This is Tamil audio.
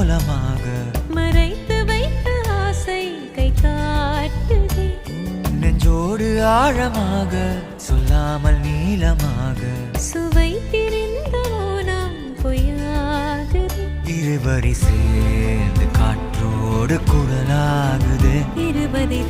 கோலமாக மறைத்து வைத்த ஆசை கை காட்டுதே. நெஞ்சோடு ஆழமாக சொல்லாமல் நீளமாக சுவை திரிந்த மௌனம் பொய்யாகுதே. இருவரி சேர்ந்து காற்றோடு குரலாகுது. இருபதை